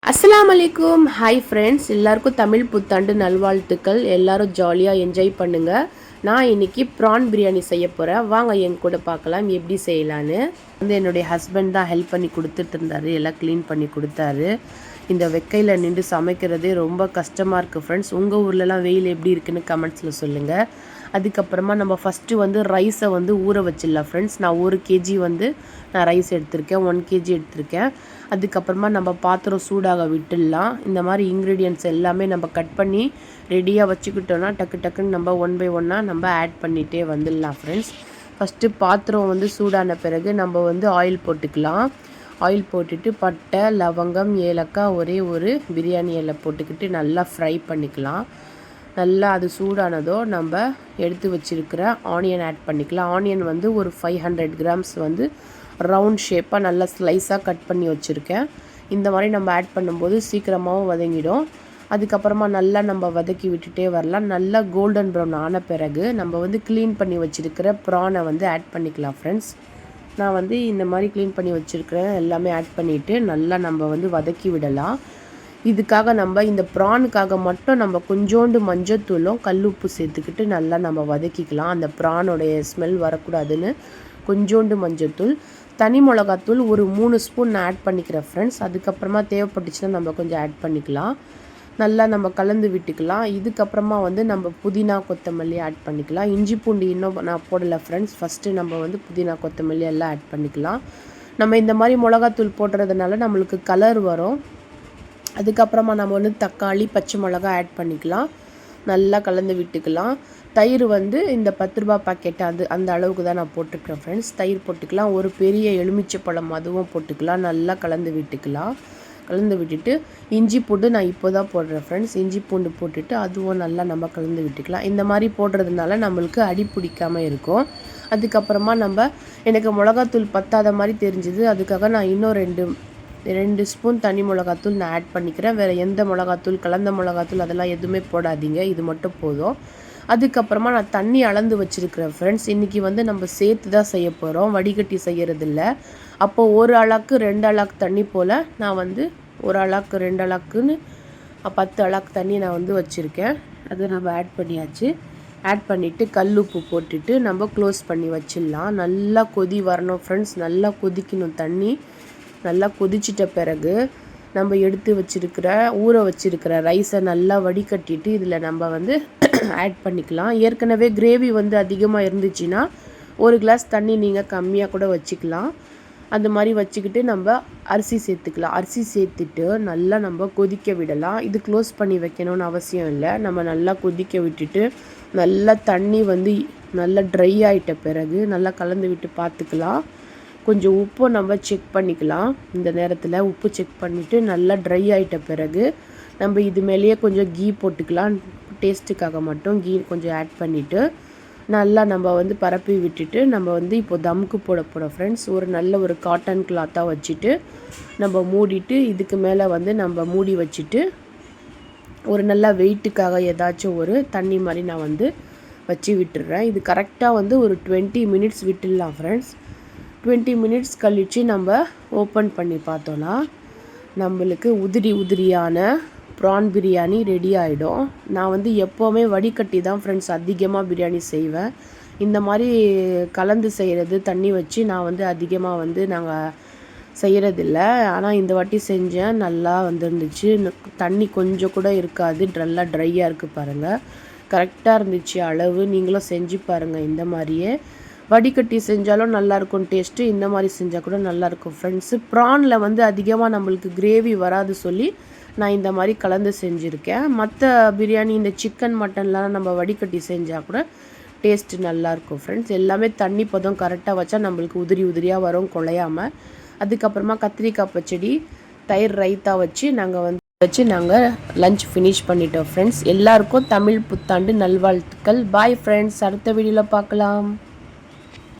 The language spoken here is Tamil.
அஸ்ஸலாமு அலைக்கும். ஹாய் ஃப்ரெண்ட்ஸ், எல்லாருக்கும் தமிழ் புத்தாண்டு நல்வாழ்த்துக்கள். எல்லாரும் ஜாலியாக என்ஜாய் பண்ணுங்கள். நான் இன்றைக்கி ப்ரான் பிரியாணி செய்ய போகிறேன். வாங்க என் கூட பார்க்கலாம் எப்படி செய்யலான்னு. என்னுடைய ஹஸ்பண்ட் தான் ஹெல்ப் பண்ணி கொடுத்துட்டு இருந்தார், எல்லாம் க்ளீன் பண்ணி கொடுத்தாரு. இந்த வெக்கையில் நின்று சமைக்கிறதே ரொம்ப கஷ்டமாக இருக்குது ஃப்ரெண்ட்ஸ். உங்கள் ஊர்லலாம் வெயில் எப்படி இருக்குன்னு கமெண்ட்ஸில் சொல்லுங்கள். அதுக்கப்புறமா நம்ம ஃபஸ்ட்டு ரைஸை ஊற வச்சிடலாம் ஃப்ரெண்ட்ஸ். நான் 1 கேஜி நான் ரைஸ் எடுத்திருக்கேன், 1 கேஜி எடுத்திருக்கேன். அதுக்கப்புறமா நம்ம பாத்திரம் சூடாக விட்டுடலாம். இந்த மாதிரி இன்க்ரீடியன்ட்ஸ் எல்லாமே நம்ம கட் பண்ணி ரெடியாக வச்சுக்கிட்டோன்னா டக்கு டக்குன்னு நம்ம 1 பை 1 நம்ம ஆட் பண்ணிகிட்டே வந்துடலாம் ஃப்ரெண்ட்ஸ். ஃபஸ்ட்டு பாத்திரம் சூடான பிறகு நம்ம ஆயில் போட்டுக்கலாம். ஆயில் போட்டுட்டு பட்டை, லவங்கம், ஏலக்காய், ஒரே ஒரு பிரியாணி இலை போட்டுக்கிட்டு நல்லா ஃப்ரை பண்ணிக்கலாம். நல்லா அது சூடானதோ நம்ம எடுத்து வச்சுருக்கிற ஆனியன் ஆட் பண்ணிக்கலாம். ஆனியன் ஒரு 500 கிராம்ஸ் ரவுண்ட் ஷேப்பாக நல்லா ஸ்லைஸாக கட் பண்ணி வச்சுருக்கேன். இந்த மாதிரி நம்ம ஆட் பண்ணும்போது சீக்கிரமாகவும் வதங்கிடும். அதுக்கப்புறமா நல்லா நம்ம வதக்கி விட்டுட்டே வரலாம். நல்லா கோல்டன் ப்ரௌன் ஆன பிறகு நம்ம க்ளீன் பண்ணி வச்சுருக்கிற ப்ரானை ஆட் பண்ணிக்கலாம் ஃப்ரெண்ட்ஸ். நான் இந்த மாதிரி க்ளீன் பண்ணி வச்சுருக்கிறேன் எல்லாமே ஆட் பண்ணிவிட்டு நல்லா நம்ம வதக்கி விடலாம். இதுக்காக நம்ம இந்த ப்ரானுக்காக மட்டும் நம்ம கொஞ்சோண்டு மஞ்சத்தூளும் கல்லுப்பு சேர்த்துக்கிட்டு நல்லா நம்ம வதக்கிக்கலாம். அந்த ப்ரானோடைய ஸ்மெல் வரக்கூடாதுன்னு கொஞ்சோண்டு மஞ்சத்தூள், தனி மிளகாத்தூள் ஒரு 3 ஸ்பூன் நான் ஆட் பண்ணிக்கிறேன் ஃப்ரெண்ட்ஸ். அதுக்கப்புறமா தேவைப்பட்டுச்சுன்னா நம்ம கொஞ்சம் ஆட் பண்ணிக்கலாம். நல்லா நம்ம கலந்து விட்டுக்கலாம். இதுக்கப்புறமா நம்ம புதினா, கொத்தமல்லி ஆட் பண்ணிக்கலாம். இஞ்சி பூண்டு இன்னும் நான் போடலை ஃப்ரெண்ட்ஸ். ஃபஸ்ட்டு நம்ம புதினா, கொத்தமல்லி எல்லாம் ஆட் பண்ணிக்கலாம். நம்ம இந்த மாதிரி மிளகாத்தூள் போடுறதுனால நம்மளுக்கு கலர் வரும். அதுக்கப்புறமா நம்ம தக்காளி, பச்சை மிளகா ஆட் பண்ணிக்கலாம். நல்லா கலந்து விட்டுக்கலாம். தயிர் இந்த 10 ரூபா பாக்கெட் அந்த அளவுக்கு தான் நான் போட்டுக்கிறேன் ஃப்ரெண்ட்ஸ். தயிர் போட்டுக்கலாம். ஒரு பெரிய எலுமிச்சைப்பழம் அதுவும் போட்டுக்கலாம். நல்லா கலந்து விட்டுக்கலாம். கலந்து விட்டுட்டு இஞ்சி பூண்டு நான் இப்போ தான் போடுறேன் ஃப்ரெண்ட்ஸ். இஞ்சி பூண்டு போட்டுட்டு அதுவும் நல்லா நம்ம கலந்து விட்டுக்கலாம். இந்த மாதிரி போடுறதுனால நம்மளுக்கு அடி பிடிக்காமல் இருக்கும். அதுக்கப்புறமா எனக்கு மிளகாத்தூள் பத்தாத மாதிரி தெரிஞ்சுது. அதுக்காக நான் இன்னும் 2 ஸ்பூன் தனி மிளகாத்தூள் நான் ஆட் பண்ணிக்கிறேன். வேறு எந்த மிளகாத்தூள், கலந்த மிளகாத்தூள் அதெல்லாம் எதுவுமே போடாதீங்க, இது மட்டும் போதும். அதுக்கப்புறமா நான் தண்ணி அளந்து வச்சுருக்கிறேன் ஃப்ரெண்ட்ஸ். இன்றைக்கி நம்ம சேர்த்து தான் செய்ய போகிறோம், வடிகட்டி செய்கிறதில்ல. அப்போது 1 அளாக்கு 2 அளாக்கு தண்ணி போல் நான் 1 அளாக்கு 2 அளாக்குன்னு 10 அளாக்கு தண்ணி நான் வச்சுருக்கேன். அதை நம்ம ஆட் பண்ணியாச்சு. ஆட் பண்ணிவிட்டு கல்லுப்பு போட்டுட்டு நம்ம க்ளோஸ் பண்ணி வச்சிடலாம். நல்லா கொதி வரணும் ஃப்ரெண்ட்ஸ். நல்லா கொதிக்கணும் தண்ணி. நல்லா கொதிச்சிட்ட பிறகு நம்ம எடுத்து வச்சுருக்கிற ஊற வச்சுருக்கிற ரைஸை நல்லா வடிகட்டிட்டு இதில் நம்ம ஆட் பண்ணிக்கலாம். ஏற்கனவே கிரேவி அதிகமாக இருந்துச்சுன்னா 1 கிளாஸ் தண்ணி நீங்கள் கம்மியாக கூட வச்சுக்கலாம். அந்த மாதிரி வச்சுக்கிட்டு நம்ம அரிசி சேர்த்துக்கலாம். அரிசி சேர்த்துட்டு நல்லா நம்ம கொதிக்க விடலாம். இது க்ளோஸ் பண்ணி வைக்கணும்னு அவசியம் இல்லை. நம்ம நல்லா கொதிக்க விட்டுட்டு நல்லா தண்ணி நல்லா ட்ரை ஆகிட்ட பிறகு நல்லா கலந்து விட்டு பார்த்துக்கலாம். கொஞ்சம் உப்பு நம்ம செக் பண்ணிக்கலாம். இந்த நேரத்தில் உப்பு செக் பண்ணிவிட்டு நல்லா ட்ரை ஆகிட்ட பிறகு நம்ம இது மேலேயே கொஞ்சம் கீ போட்டுக்கலாம். டேஸ்ட்டுக்காக மட்டும் கீ கொஞ்சம் ஆட் பண்ணிவிட்டு நல்லா நம்ம பரப்பி விட்டுட்டு நம்ம இப்போ தம்க்கு போட போகிறோம் ஃப்ரெண்ட்ஸ். நல்ல ஒரு காட்டன் கிளாத்தாக வச்சுட்டு நம்ம மூடிட்டு இதுக்கு மேலே நம்ம மூடி வச்சுட்டு ஒரு நல்ல வெயிட்டுக்காக ஏதாச்சும் ஒரு தண்ணி மாதிரி நான் வச்சு விட்டுடுறேன். இது கரெக்டாக ஒரு 20 மினிட்ஸ் விட்டுடலாம் ஃப்ரெண்ட்ஸ். 20 மினிட்ஸ் கழித்து நம்ம ஓப்பன் பண்ணி பார்த்தோன்னா நம்மளுக்கு உதிரியான ப்ரான் பிரியாணி ரெடி ஆகிடும். நான் எப்போவுமே வடிகட்டி தான் ஃப்ரெண்ட்ஸ் அதிகமாக பிரியாணி செய்வேன். இந்த மாதிரி கலந்து செய்கிறது தண்ணி வச்சு நான் அதிகமாக நாங்கள் செய்கிறதில்ல. ஆனால் இந்த வாட்டி செஞ்சேன், நல்லா வந்துருந்துச்சு. தண்ணி கொஞ்சம் கூட இருக்காது, நல்லா ட்ரையாக இருக்குது பாருங்கள். கரெக்டாக இருந்துச்சு அளவு. நீங்களும் செஞ்சு பாருங்கள். இந்த மாதிரியே வடிகட்டி செஞ்சாலும் நல்லாயிருக்கும் டேஸ்ட்டு. இந்த மாதிரி செஞ்சால் கூட நல்லாயிருக்கும் ஃப்ரெண்ட்ஸு. ப்ரானில் அதிகமாக நம்மளுக்கு கிரேவி வராது சொல்லி நான் இந்த மாதிரி கலந்து செஞ்சுருக்கேன். மற்ற பிரியாணி இந்த சிக்கன், மட்டன்லாம் நம்ம வடிகட்டி செஞ்சால் கூட டேஸ்ட்டு நல்லாயிருக்கும் ஃப்ரெண்ட்ஸ். எல்லாமே தண்ணி பதம் கரெக்டாக வச்சா நம்மளுக்கு உதிரியாக வரும், குழையாமல். அதுக்கப்புறமா கத்திரிக்காய் பச்சடி, தயிர் ரைத்தா வச்சு நாங்கள் லஞ்ச் ஃபினிஷ் பண்ணிட்டோம் ஃப்ரெண்ட்ஸ். எல்லாருக்கும் தமிழ் புத்தாண்டு நல்வாழ்த்துக்கள். Bye friends. அடுத்த வீடியோவில் பார்க்கலாம்.